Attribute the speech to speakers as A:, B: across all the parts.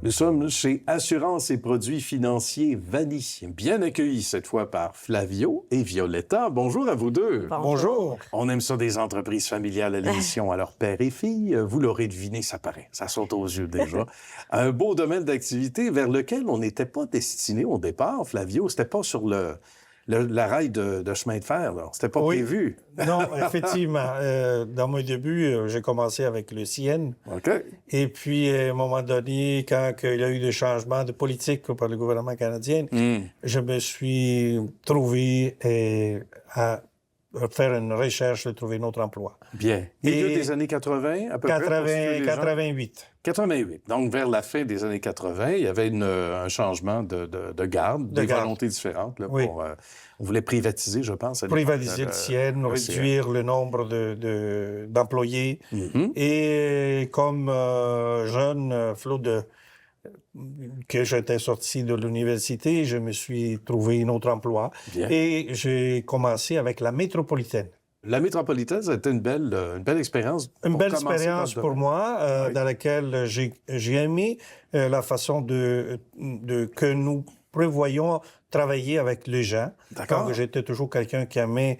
A: Nous sommes chez Assurance et produits financiers Vanny, bien accueillis cette fois par Flavio et Violetta. Bonjour à vous deux.
B: Bonjour.
A: On aime ça des entreprises familiales à l'émission. Alors, père et fille, vous l'aurez deviné, ça paraît. Ça saute aux yeux déjà. Un beau domaine d'activité vers lequel on n'était pas destiné au départ, Flavio. C'était pas sur la rail de chemin de fer, là. C'était pas prévu.
B: Non, effectivement. Dans mon début, j'ai commencé avec le CN.
A: OK.
B: Et puis, à un moment donné, quand il y a eu des changements de politique par le gouvernement canadien, je me suis trouvé à faire une recherche de trouver un autre emploi.
A: Bien. Milieu des années 80, à peu près?
B: 88.
A: 88. Donc, vers la fin des années 80, il y avait un changement de garde, des volontés différentes. Là, on voulait privatiser, je pense.
B: Privatiser le CN, réduire le nombre d'employés. Et comme jeune flot que j'étais sorti de l'université, je me suis trouvé un autre emploi. Bien. Et j'ai commencé avec la métropolitaine.
A: La métropolitaine, ça a été une belle expérience.
B: Une belle expérience pour moi, dans laquelle j'ai aimé la façon que nous prévoyons travailler avec les gens.
A: D'accord.
B: Donc, j'étais toujours quelqu'un qui aimait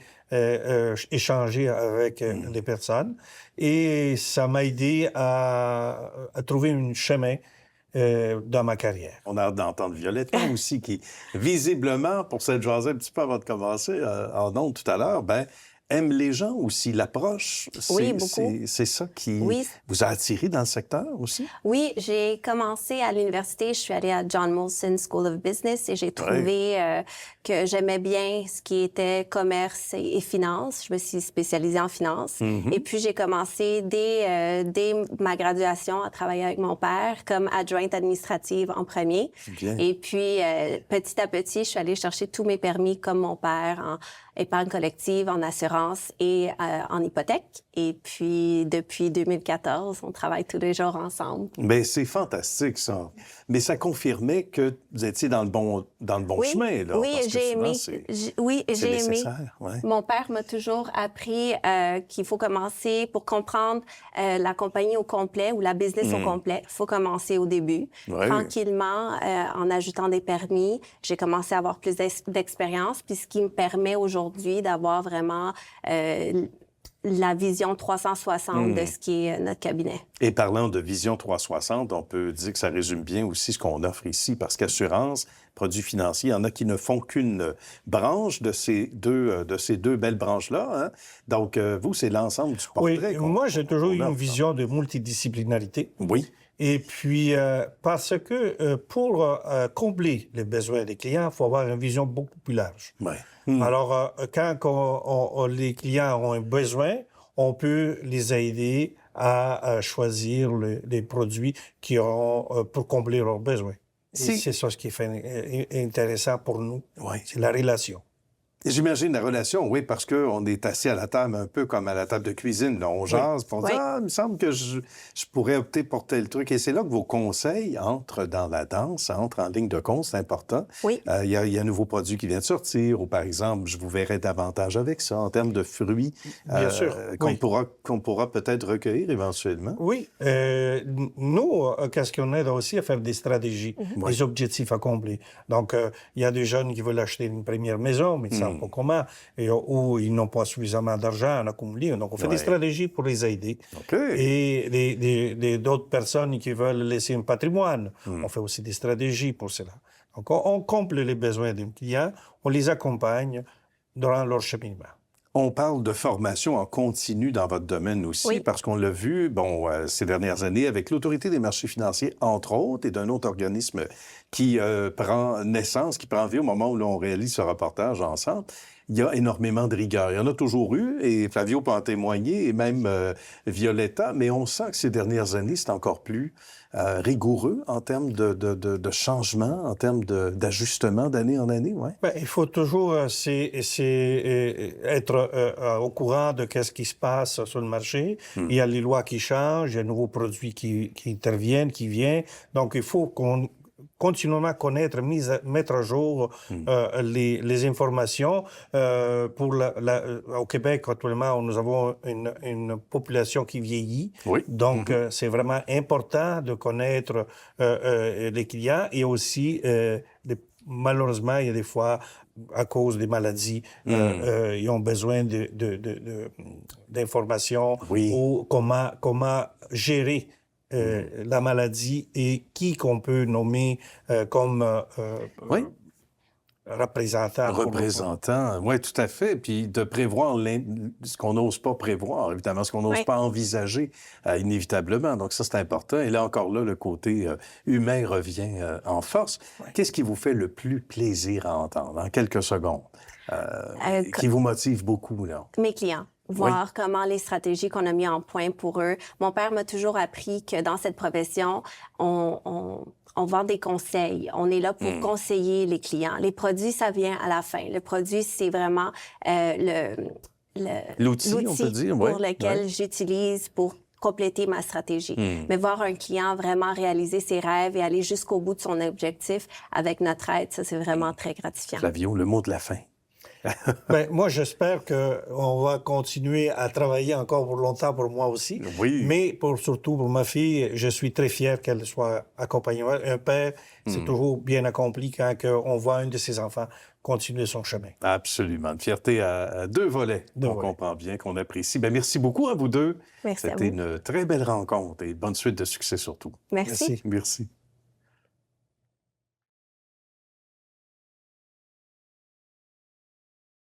B: échanger avec des personnes. Et ça m'a aidé à trouver un chemin dans ma carrière.
A: On a hâte d'entendre Violetta aussi, qui, visiblement, pour cette jasée un petit peu avant de commencer en ondes tout à l'heure, aime les gens aussi, l'approche.
C: Oui, beaucoup.
A: C'est ça qui vous a attiré dans le secteur aussi?
C: Oui, j'ai commencé à l'université. Je suis allée à John Molson School of Business et j'ai trouvé que j'aimais bien ce qui était commerce et finance. Je me suis spécialisée en finance. Et puis, j'ai commencé dès ma graduation à travailler avec mon père comme adjointe administrative en premier.
A: Bien.
C: Et puis, petit à petit, je suis allée chercher tous mes permis comme mon père en épargne collective, en assurance et en hypothèque. Et puis, depuis 2014, on travaille tous les jours ensemble.
A: Bien, c'est fantastique, ça. Mais ça confirmait que vous étiez dans le bon chemin, là.
C: Oui, j'ai aimé. J'ai aimé.
A: Ouais.
C: Mon père m'a toujours appris qu'il faut commencer, pour comprendre la compagnie au complet ou la business au complet, il faut commencer au début.
A: Ouais.
C: Tranquillement, en ajoutant des permis, j'ai commencé à avoir plus d'expérience, puis ce qui me permet aujourd'hui d'avoir vraiment la vision 360 de ce qui est notre cabinet.
A: Et parlant de vision 360, on peut dire que ça résume bien aussi ce qu'on offre ici, parce qu'assurance, produits financiers, il y en a qui ne font qu'une branche de ces deux belles branches-là. Hein? Donc, vous, c'est l'ensemble du portrait.
B: Oui, moi, j'ai toujours eu une vision de multidisciplinarité.
A: Oui.
B: Et puis, parce que pour combler les besoins des clients, il faut avoir une vision beaucoup plus large.
A: Ouais.
B: Alors, quand les clients ont un besoin, on peut les aider à choisir les produits qui auront pour combler leurs besoins. Et c'est ça ce qui est intéressant pour nous, c'est la relation.
A: J'imagine la relation, oui, parce qu'on est assis à la table un peu comme à la table de cuisine. Là, on jase, puis on dit « Ah, il me semble que je pourrais opter pour tel truc. » Et c'est là que vos conseils entrent dans la danse, entrent en ligne de compte, c'est important.
C: Oui.
A: Il y a un nouveau produit qui vient de sortir, ou par exemple, je vous verrais davantage avec ça, en termes de fruits
B: Bien sûr.
A: qu'on pourra peut-être recueillir éventuellement.
B: Oui. Nous, qu'est-ce qu'on aide aussi à faire des stratégies, des objectifs à combler. Donc, il y a des jeunes qui veulent acheter une première maison, mais ça pas comment, ou ils n'ont pas suffisamment d'argent à accumuler. Donc, on fait des stratégies pour les aider. Et d'autres personnes qui veulent laisser un patrimoine, on fait aussi des stratégies pour cela. Donc, on comble les besoins d'un client, on les accompagne durant leur cheminement.
A: On parle de formation en continu dans votre domaine aussi, parce qu'on l'a vu, ces dernières années, avec l'Autorité des marchés financiers, entre autres, et d'un autre organisme qui prend naissance, qui prend vie au moment où l'on réalise ce reportage ensemble. Il y a énormément de rigueur. Il y en a toujours eu, et Flavio peut en témoigner, et même Violetta, mais on sent que ces dernières années, c'est encore plus rigoureux en termes de changement, en termes d'ajustement d'année en année, ouais.
B: Il faut toujours être au courant de ce qui se passe sur le marché. Il y a les lois qui changent, il y a de nouveaux produits qui interviennent, qui viennent. Donc, il faut continuellement connaître, mettre à jour les informations. Au Québec, actuellement, nous avons une population qui vieillit.
A: Oui.
B: Donc, c'est vraiment important de connaître les clients et aussi, malheureusement, il y a des fois, à cause des maladies, ils ont besoin d'informations ou comment gérer la maladie et qui qu'on peut nommer comme représentant.
A: Représentant, oui, tout à fait. Puis de prévoir ce qu'on n'ose pas prévoir, évidemment, ce qu'on n'ose pas envisager inévitablement. Donc ça, c'est important. Et là, encore là, le côté humain revient en force. Qu'est-ce qui vous fait le plus plaisir à entendre, en quelques secondes, qui vous motive beaucoup, là?
C: Mes clients. Voir comment les stratégies qu'on a mis en point pour eux. Mon père m'a toujours appris que dans cette profession, on vend des conseils. On est là pour conseiller les clients. Les produits, ça vient à la fin. Le produit, c'est vraiment
A: l'outil, on peut dire,
C: pour lequel j'utilise pour compléter ma stratégie. Mais voir un client vraiment réaliser ses rêves et aller jusqu'au bout de son objectif avec notre aide, ça, c'est vraiment très gratifiant.
A: Flavio, le mot de la fin.
B: Ben, moi, j'espère qu'on va continuer à travailler encore pour longtemps pour moi aussi.
A: Oui.
B: Mais surtout pour ma fille, je suis très fier qu'elle soit accompagnée. Un père, c'est toujours bien accompli quand on voit un de ses enfants continuer son chemin.
A: Absolument. Une fierté à deux volets. On comprend bien, qu'on apprécie. Ben, merci beaucoup à vous deux.
C: Merci à vous.
A: C'était une très belle rencontre et bonne suite de succès surtout.
C: Merci.
A: Merci.